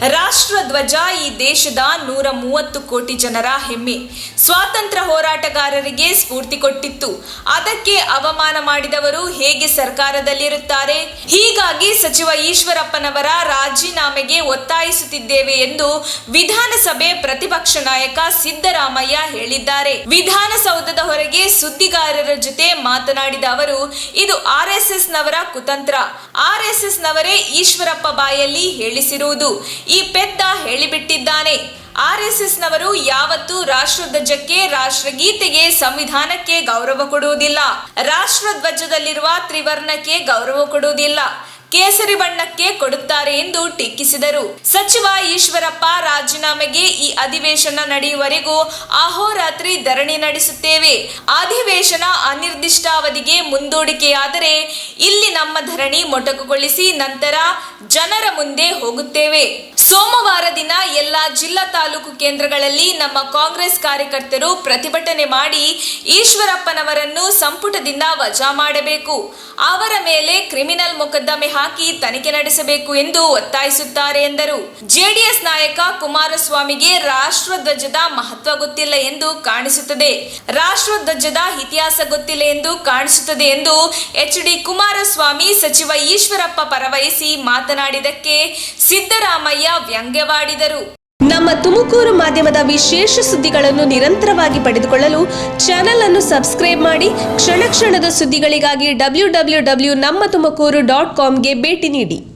ರಾಷ್ಟ್ರ ಧ್ವಜ ಈ ದೇಶದ 130 ಕೋಟಿ ಜನರ ಹೆಮ್ಮೆ. ಸ್ವಾತಂತ್ರ್ಯ ಹೋರಾಟಗಾರರಿಗೆ ಸ್ಫೂರ್ತಿ ಕೊಟ್ಟಿತ್ತು. ಅದಕ್ಕೆ ಅವಮಾನ ಮಾಡಿದವರು ಹೇಗೆ ಸರ್ಕಾರದಲ್ಲಿರುತ್ತಾರೆ? ಹೀಗಾಗಿ ಸಚಿವ ಈಶ್ವರಪ್ಪನವರ ರಾಜೀನಾಮೆಗೆ ಒತ್ತಾಯಿಸುತ್ತಿದ್ದೇವೆ ಎಂದು ವಿಧಾನಸಭೆ ಪ್ರತಿಪಕ್ಷ ನಾಯಕ ಸಿದ್ದರಾಮಯ್ಯ ಹೇಳಿದ್ದಾರೆ. ವಿಧಾನಸೌಧದ ಹೊರಗೆ ಸುದ್ದಿಗಾರರ ಜೊತೆ ಮಾತನಾಡಿದ ಅವರು, ಇದು ಆರ್ಎಸ್ಎಸ್ ನವರ ಕುತಂತ್ರ. ಆರ್ಎಸ್ಎಸ್ ನವರೇ ಈಶ್ವರಪ್ಪ ಬಾಯಲ್ಲಿ ಹೇಳಿಸಿರುವುದು. ಈ ಪೆದ್ದ ಹೇಳಿಬಿಟ್ಟಿದ್ದಾನೆ. ಆರ್ಎಸ್ಎಸ್ ನವರು ಯಾವತ್ತೂ ರಾಷ್ಟ್ರಧ್ವಜಕ್ಕೆ, ರಾಷ್ಟ್ರಗೀತೆಗೆ, ಸಂವಿಧಾನಕ್ಕೆ ಗೌರವ ಕೊಡುವುದಿಲ್ಲ. ರಾಷ್ಟ್ರಧ್ವಜದಲ್ಲಿರುವ ತ್ರಿವರ್ಣಕ್ಕೆ ಗೌರವ ಕೊಡುವುದಿಲ್ಲ. ಕೇಸರಿ ಬಣ್ಣಕ್ಕೆ ಕೊಡುತ್ತಾರೆ ಎಂದು ಟೀಕಿಸಿದರು. ಸಚಿವ ಈಶ್ವರಪ್ಪ ರಾಜೀನಾಮೆಗೆ ಈ ಅಧಿವೇಶನ ನಡೆಯುವವರೆಗೂ ಅಹೋರಾತ್ರಿ ಧರಣಿ ನಡೆಸುತ್ತೇವೆ. ಅಧಿವೇಶನ ಅನಿರ್ದಿಷ್ಟಾವಧಿಗೆ ಮುಂದೂಡಿಕೆಯಾದರೆ ಇಲ್ಲಿ ನಮ್ಮ ಧರಣಿ ಮೊಟಕುಗೊಳಿಸಿ ನಂತರ ಜನರ ಮುಂದೆ ಹೋಗುತ್ತೇವೆ. ಸೋಮವಾರ ದಿನ ಎಲ್ಲ ಜಿಲ್ಲಾ ತಾಲೂಕು ಕೇಂದ್ರಗಳಲ್ಲಿ ನಮ್ಮ ಕಾಂಗ್ರೆಸ್ ಕಾರ್ಯಕರ್ತರು ಪ್ರತಿಭಟನೆ ಮಾಡಿ ಈಶ್ವರಪ್ಪನವರನ್ನು ಸಂಪುಟದಿಂದ ವಜಾ ಮಾಡಬೇಕು. ಅವರ ಮೇಲೆ ಕ್ರಿಮಿನಲ್ ಮೊಕದ್ದಮೆ ಹಾಕಿ ತನಿಖೆ ನಡೆಸಬೇಕು ಎಂದು ಒತ್ತಾಯಿಸುತ್ತಾರೆ ಎಂದರು. ಜೆಡಿಎಸ್ ನಾಯಕ ಕುಮಾರಸ್ವಾಮಿಗೆ ರಾಷ್ಟ್ರಧ್ವಜದ ಮಹತ್ವ ಗೊತ್ತಿಲ್ಲ ಎಂದು ಕಾಣಿಸುತ್ತದೆ. ರಾಷ್ಟ್ರಧ್ವಜದ ಇತಿಹಾಸ ಗೊತ್ತಿಲ್ಲ ಎಂದು ಕಾಣಿಸುತ್ತದೆ ಎಂದು ಎಚ್.ಡಿ. ಕುಮಾರಸ್ವಾಮಿ ಸಚಿವ ಈಶ್ವರಪ್ಪ ಪರವಹಿಸಿ ಮಾತನಾಡಿದ್ದಕ್ಕೆ ಸಿದ್ದರಾಮಯ್ಯ ವ್ಯಂಗ್ಯವಾಡಿದರು. ನಮ್ಮ ತುಮಕೂರು ಮಾಧ್ಯಮದ ವಿಶೇಷ ಸುದ್ದಿಗಳನ್ನು ನಿರಂತರವಾಗಿ ಪಡೆದುಕೊಳ್ಳಲು ಚಾನೆಲ್ ಅನ್ನು ಸಬ್ಸ್ಕ್ರೈಬ್ ಮಾಡಿ. ಕ್ಷಣ ಕ್ಷಣದ ಸುದ್ದಿಗಳಿಗಾಗಿ www.nammathumakuru.com ಗೆ ಭೇಟಿ ನೀಡಿ.